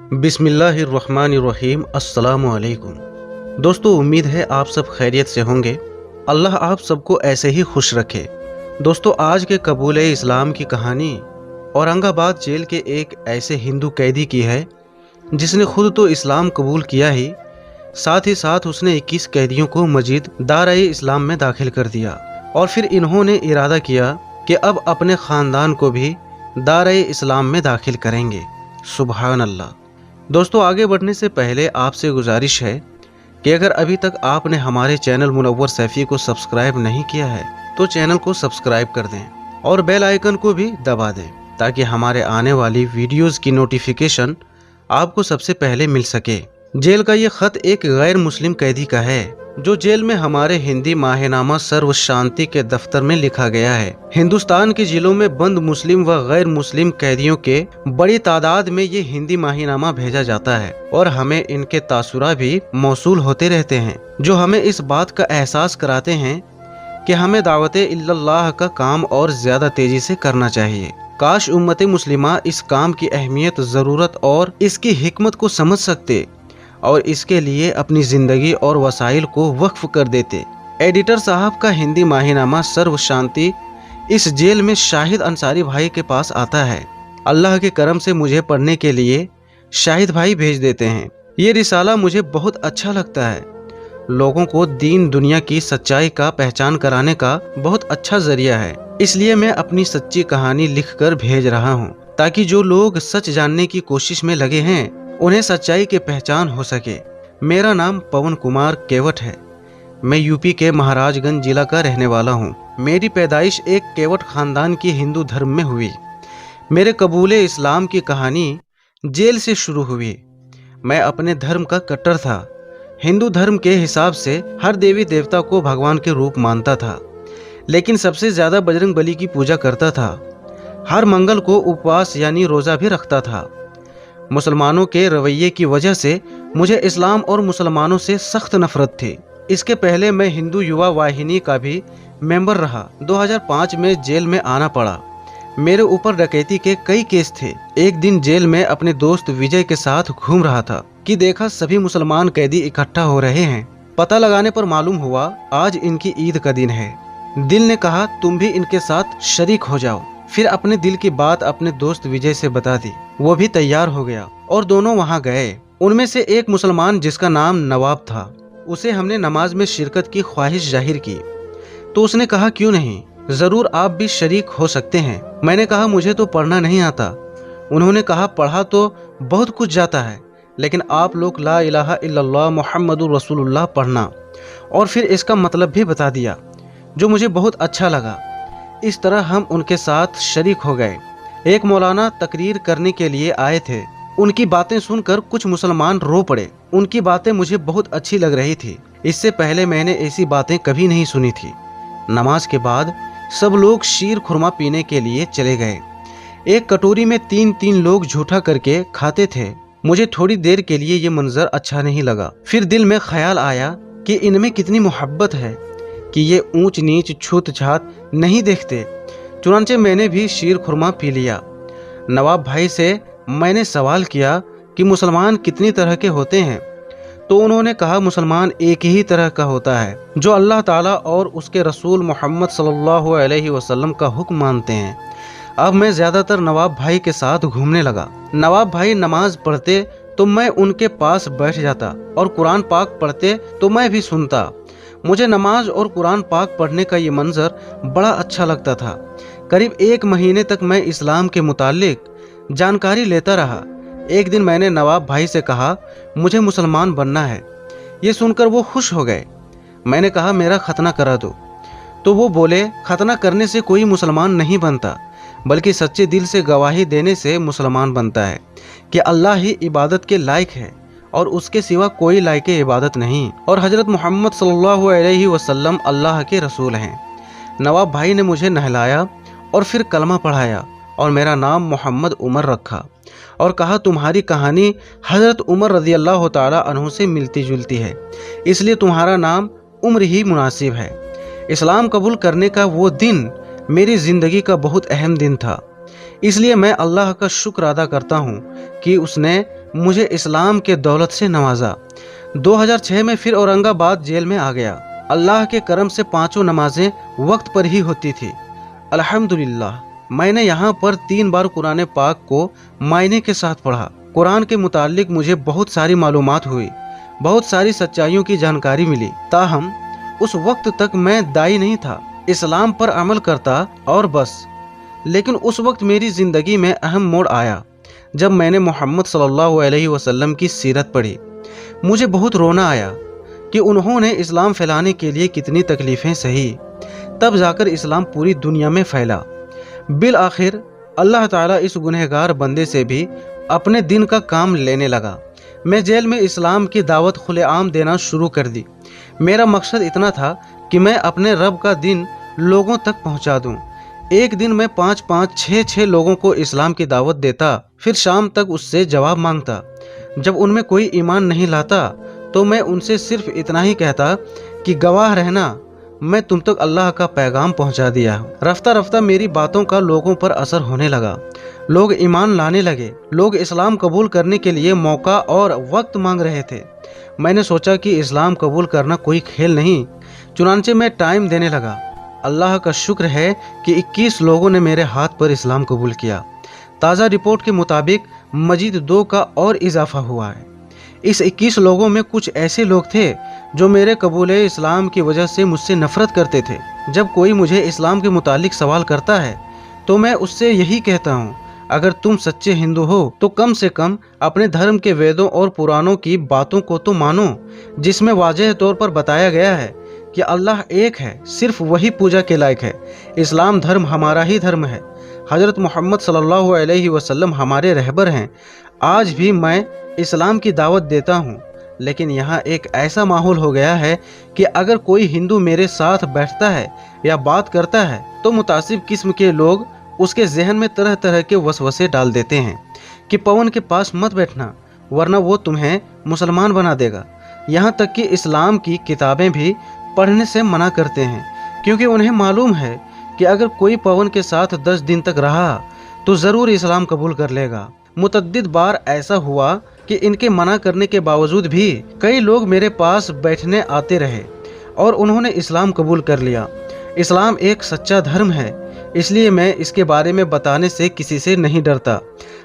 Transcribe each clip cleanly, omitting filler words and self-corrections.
बिस्मिल्लाहिर्रहमानिर्रहीम अस्सलामु अलैकुम। दोस्तों, उम्मीद है आप सब खैरियत से होंगे। अल्लाह आप सबको ऐसे ही खुश रखे। दोस्तों, आज के कबूल इस्लाम की कहानी औरंगाबाद जेल के एक ऐसे हिंदू कैदी की है जिसने खुद तो इस्लाम कबूल किया ही साथ उसने 21 कैदियों को मजीद दायरे इस्लाम में दाखिल कर दिया और फिर इन्होंने इरादा किया कि अब अपने ख़ानदान को भी दायरे इस्लाम में दाखिल करेंगे। सुभान अल्लाह। दोस्तों, आगे बढ़ने से पहले आपसे गुजारिश है कि अगर अभी तक आपने हमारे चैनल मुनव्वर सैफ़ी को सब्सक्राइब नहीं किया है तो चैनल को सब्सक्राइब कर दें और बेल आइकन को भी दबा दें ताकि हमारे आने वाली वीडियोस की नोटिफिकेशन आपको सबसे पहले मिल सके। जेल का ये खत एक गैर मुस्लिम कैदी का है जो जेल में हमारे हिंदी माहनामा सर्व शांति के दफ्तर में लिखा गया है। हिंदुस्तान के जिलों में बंद मुस्लिम व गैर मुस्लिम कैदियों के बड़ी तादाद में ये हिंदी माहनामा भेजा जाता है और हमें इनके तासुरा भी मौसूल होते रहते हैं जो हमें इस बात का एहसास कराते हैं कि हमें दावत इल्लल्लाह का काम और ज्यादा तेजी से करना चाहिए। काश उम्मत मुस्लिमा इस काम की अहमियत, ज़रूरत और इसकी हिकमत को समझ सकते और इसके लिए अपनी ज़िंदगी और वसाइल को वक्फ कर देते। एडिटर साहब का हिंदी माहीनामा सर्व शांति इस जेल में शाहिद अंसारी भाई के पास आता है। अल्लाह के करम से मुझे पढ़ने के लिए शाहिद भाई भेज देते हैं। ये रिसाला मुझे बहुत अच्छा लगता है। लोगों को दीन दुनिया की सच्चाई का पहचान कराने का बहुत अच्छा जरिया है। इसलिए मैं अपनी सच्ची कहानी लिखकर भेज रहा हूँ ताकि जो लोग सच जानने की कोशिश में लगे हैं उन्हें सच्चाई की पहचान हो सके। मेरा नाम पवन कुमार केवट है। मैं यूपी के महाराजगंज जिला का रहने वाला हूँ। मेरी पैदाइश एक केवट खानदान की हिंदू धर्म में हुई। मेरे कबूल इस्लाम की कहानी जेल से शुरू हुई। मैं अपने धर्म का कट्टर था। हिंदू धर्म के हिसाब से हर देवी देवता को भगवान के रूप मानता था, लेकिन सबसे ज़्यादा बजरंग बली की पूजा करता था। हर मंगल को उपवास यानी रोज़ा भी रखता था। मुसलमानों के रवैये की वजह से मुझे इस्लाम और मुसलमानों से सख्त नफरत थी। इसके पहले मैं हिंदू युवा वाहिनी का भी मेंबर रहा। 2005 में जेल में आना पड़ा। मेरे ऊपर डकैती के कई केस थे। एक दिन जेल में अपने दोस्त विजय के साथ घूम रहा था कि देखा सभी मुसलमान कैदी इकट्ठा हो रहे हैं। पता लगाने पर मालूम हुआ आज इनकी ईद का दिन है। दिल ने कहा तुम भी इनके साथ शरीक हो जाओ। फिर अपने दिल की बात अपने दोस्त विजय से बता दी। वो भी तैयार हो गया और दोनों वहाँ गए। उनमें से एक मुसलमान जिसका नाम नवाब था, उसे हमने नमाज में शिरकत की ख्वाहिश जाहिर की तो उसने कहा क्यों नहीं, जरूर आप भी शरीक हो सकते हैं। मैंने कहा मुझे तो पढ़ना नहीं आता। उन्होंने कहा पढ़ा तो बहुत कुछ जाता है, लेकिन आप लोग ला इलाहा इल्लल्लाह मुहम्मदुर रसूलुल्लाह पढ़ना। और फिर इसका मतलब भी बता दिया जो मुझे बहुत अच्छा लगा। इस तरह हम उनके साथ शरीक हो गए। एक मौलाना तकरीर करने के लिए आए थे। उनकी बातें सुनकर कुछ मुसलमान रो पड़े। उनकी बातें मुझे बहुत अच्छी लग रही थी। इससे पहले मैंने ऐसी बातें कभी नहीं सुनी थी। नमाज के बाद सब लोग शीर खुरमा पीने के लिए चले गए। एक कटोरी में 3-3 लोग झूठा करके खाते थे। मुझे थोड़ी देर के लिए ये मंजर अच्छा नहीं लगा। फिर दिल में ख्याल आया कि इनमें कितनी मोहब्बत है कि ये ऊंच नीच छूत छात नहीं देखते। चुनांचे मैंने भी शीर खुरमा पी लिया। नवाब भाई से मैंने सवाल किया कि मुसलमान कितनी तरह के होते हैं तो उन्होंने कहा मुसलमान एक ही तरह का होता है जो अल्लाह ताला और उसके रसूल मोहम्मद सल्लल्लाहु अलैहि वसल्लम का हुक्म मानते हैं। अब मैं ज़्यादातर नवाब भाई के साथ घूमने लगा। नवाब भाई नमाज पढ़ते तो मैं उनके पास बैठ जाता और कुरान पाक पढ़ते तो मैं भी सुनता। मुझे नमाज और कुरान पाक पढ़ने का ये मंजर बड़ा अच्छा लगता था। करीब 1 महीने तक मैं इस्लाम के मुतालिक जानकारी लेता रहा। एक दिन मैंने नवाब भाई से कहा मुझे मुसलमान बनना है। ये सुनकर वो खुश हो गए। मैंने कहा मेरा खतना करा दो तो वो बोले खतना करने से कोई मुसलमान नहीं बनता, बल्कि सच्चे दिल से गवाही देने से मुसलमान बनता है कि अल्लाह ही इबादत के लायक है और उसके सिवा कोई लायक इबादत नहीं, और हजरत मोहम्मद सल्लल्लाहु अलैहि वसल्लम अल्लाह के रसूल हैं। नवाब भाई ने मुझे नहलाया और फिर कलमा पढ़ाया और मेरा नाम मोहम्मद उमर रखा और कहा तुम्हारी कहानी हजरत उमर रज़ी अल्लाह ताला अन्हु से मिलती जुलती है, इसलिए तुम्हारा नाम उम्र ही मुनासिब है। इस्लाम कबूल करने का वो दिन मेरी ज़िंदगी का बहुत अहम दिन था। इसलिए मैं अल्लाह का शुक्र अदा करता हूँ कि उसने मुझे इस्लाम के दौलत से नवाजा। 2006 में फिर औरंगाबाद जेल में आ गया। अल्लाह के करम से 5 नमाजें वक्त पर ही होती थी। अल्हम्दुलिल्लाह, मैंने यहाँ पर 3 बार कुरान पाक को मायने के साथ पढ़ा। कुरान के मुतालिक मुझे बहुत सारी मालूमात हुई, बहुत सारी सच्चाइयों की जानकारी मिली। ताहम उस वक्त तक मैं दाई नहीं था, इस्लाम पर अमल करता और बस। लेकिन उस वक्त मेरी ज़िंदगी में अहम मोड़ आया जब मैंने मोहम्मद सल्लल्लाहु अलैहि वसल्लम की सीरत पढ़ी। मुझे बहुत रोना आया कि उन्होंने इस्लाम फैलाने के लिए कितनी तकलीफ़ें सही, तब जाकर इस्लाम पूरी दुनिया में फैला। बिल आखिर अल्लाह ताला इस गुनहगार बंदे से भी अपने दिन का काम लेने लगा। मैं जेल में इस्लाम की दावत खुलेआम देना शुरू कर दी। मेरा मकसद इतना था कि मैं अपने रब का दिन लोगों तक पहुंचा दूं। एक दिन मैं 5-5, 6-6 लोगों को इस्लाम की दावत देता, फिर शाम तक उससे जवाब मांगता। जब उनमें कोई ईमान नहीं लाता तो मैं उनसे सिर्फ इतना ही कहता कि गवाह रहना, मैं तुम तक अल्लाह का पैगाम पहुंचा दिया हूँ। रफ्ता रफ्ता मेरी बातों का लोगों पर असर होने लगा। लोग ईमान लाने लगे। लोग इस्लाम कबूल करने के लिए मौका और वक्त मांग रहे थे। मैंने सोचा कि इस्लाम कबूल करना कोई खेल नहीं, चुनांचे मैं टाइम देने लगा। अल्लाह का शुक्र है कि 21 लोगों ने मेरे हाथ पर इस्लाम कबूल किया। ताज़ा रिपोर्ट के मुताबिक मजीद 2 का और इजाफा हुआ है। इस 21 लोगों में कुछ ऐसे लोग थे जो मेरे कबूल इस्लाम की वजह से मुझसे नफरत करते थे। जब कोई मुझे इस्लाम के मुतालिक सवाल करता है तो मैं उससे यही कहता हूँ, अगर तुम सच्चे हिंदू हो तो कम से कम अपने धर्म के वेदों और पुराणों की बातों को तो मानो, जिसमें वाज़ेह तौर पर बताया गया है कि अल्लाह एक है, सिर्फ वही पूजा के लायक है। इस्लाम धर्म हमारा ही धर्म है। हज़रत मोहम्मद सल्लल्लाहु अलैहि वसल्लम हमारे रहबर हैं। आज भी मैं इस्लाम की दावत देता हूँ, लेकिन यहाँ एक ऐसा माहौल हो गया है कि अगर कोई हिंदू मेरे साथ बैठता है या बात करता है तो मुतासिब किस्म के लोग उसके जहन में तरह तरह के वसवसे डाल देते हैं कि पवन के पास मत बैठना वरना वो तुम्हें मुसलमान बना देगा। यहाँ तक कि इस्लाम की किताबें भी पढ़ने से मना करते हैं, क्योंकि उन्हें मालूम है कि अगर कोई पवन के साथ 10 दिन तक रहा तो ज़रूर इस्लाम कबूल कर लेगा। मुतअद्दिद बार ऐसा हुआ कि इनके मना करने के बावजूद भी कई लोग मेरे पास बैठने आते रहे और उन्होंने इस्लाम कबूल कर लिया। इस्लाम एक सच्चा धर्म है, इसलिए मैं इसके बारे में बताने से किसी से नहीं डरता।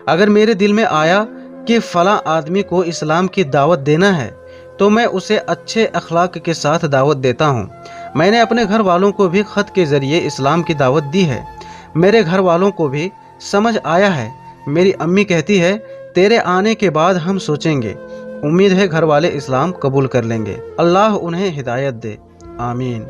अगर मेरे दिल में आया कि फ़लाँ आदमी को इस्लाम की दावत देना है तो मैं उसे अच्छे अखलाक के साथ दावत देता हूँ। मैंने अपने घर वालों को भी ख़त के ज़रिए इस्लाम की दावत दी है। मेरे घर वालों को भी समझ आया है। मेरी अम्मी कहती है, तेरे आने के बाद हम सोचेंगे। उम्मीद है घर वाले इस्लाम कबूल कर लेंगे। अल्लाह उन्हें हिदायत दे, आमीन।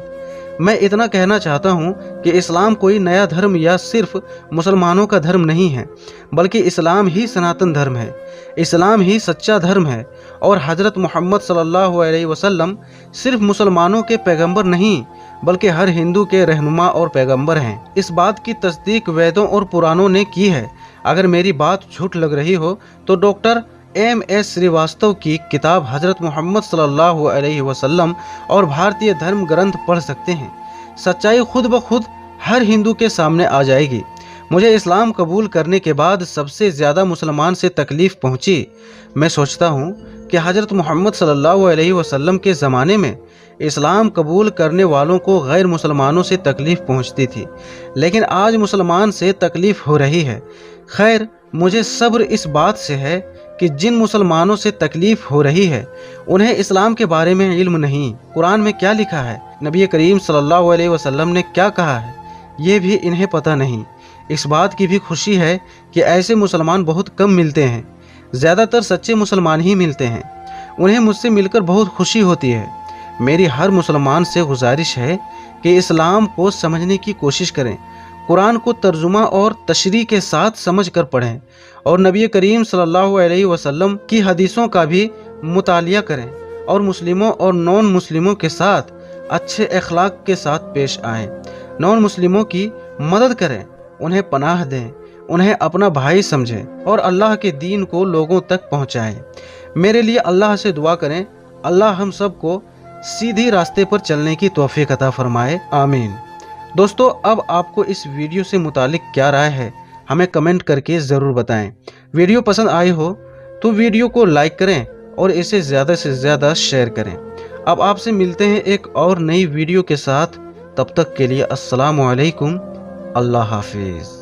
मैं इतना कहना चाहता हूँ कि इस्लाम कोई नया धर्म या सिर्फ मुसलमानों का धर्म नहीं है, बल्कि इस्लाम ही सनातन धर्म है। इस्लाम ही सच्चा धर्म है और हज़रत मोहम्मद सल्लल्लाहु अलैहि वसल्लम सिर्फ मुसलमानों के पैगंबर नहीं, बल्कि हर हिंदू के रहनुमा और पैगंबर हैं। इस बात की तस्दीक वेदों और पुराणों ने की है। अगर मेरी बात झूठ लग रही हो तो डॉक्टर M.S. श्रीवास्तव की किताब हज़रत मोहम्मद सल्लल्लाहु अलैहि वसल्लम और भारतीय धर्म ग्रंथ पढ़ सकते हैं। सच्चाई खुद ब खुद हर हिंदू के सामने आ जाएगी। मुझे इस्लाम कबूल करने के बाद सबसे ज़्यादा मुसलमान से तकलीफ़ पहुंची। मैं सोचता हूं कि हज़रत मोहम्मद सल्लल्लाहु अलैहि वसल्लम के ज़माने में इस्लाम कबूल करने वालों को गैर मुसलमानों से तकलीफ़ पहुंचती थी, लेकिन आज मुसलमान से तकलीफ़ हो रही है। खैर, मुझे सब्र इस बात से है कि जिन मुसलमानों से तकलीफ़ हो रही है उन्हें इस्लाम के बारे में इल्म नहीं, कुरान में क्या लिखा है, नबी करीम सल्लल्लाहु अलैहि वसल्लम ने क्या कहा है, ये भी इन्हें पता नहीं। इस बात की भी खुशी है कि ऐसे मुसलमान बहुत कम मिलते हैं। ज़्यादातर सच्चे मुसलमान ही मिलते हैं। उन्हें मुझसे मिलकर बहुत खुशी होती है। मेरी हर मुसलमान से गुजारिश है कि इस्लाम को समझने की कोशिश करें, कुरान को तर्जुमा और तशरीह के साथ समझ कर पढ़ें और नबी करीम सल्लल्लाहु अलैहि वसल्लम की हदीसों का भी मुतालिया करें और मुस्लिमों और नॉन मुस्लिमों के साथ अच्छे अखलाक के साथ पेश आएँ। नॉन मुस्लिमों की मदद करें, उन्हें पनाह दें, उन्हें अपना भाई समझें और अल्लाह के दीन को लोगों तक पहुँचाएँ। मेरे लिए अल्लाह से दुआ करें, अल्लाह हम सब को सीधी रास्ते पर चलने की तौफीक अता फरमाए, आमीन। दोस्तों, अब आपको इस वीडियो से मुतालिक क्या राय है हमें कमेंट करके ज़रूर बताएं। वीडियो पसंद आई हो تو ویڈیو کو لائک کریں اور اسے زیادہ سے زیادہ شیئر کریں۔ اب آپ سے ملتے ہیں ایک اور نئی ویڈیو کے ساتھ، تب تک کے لیے السلام علیکم، اللہ حافظ۔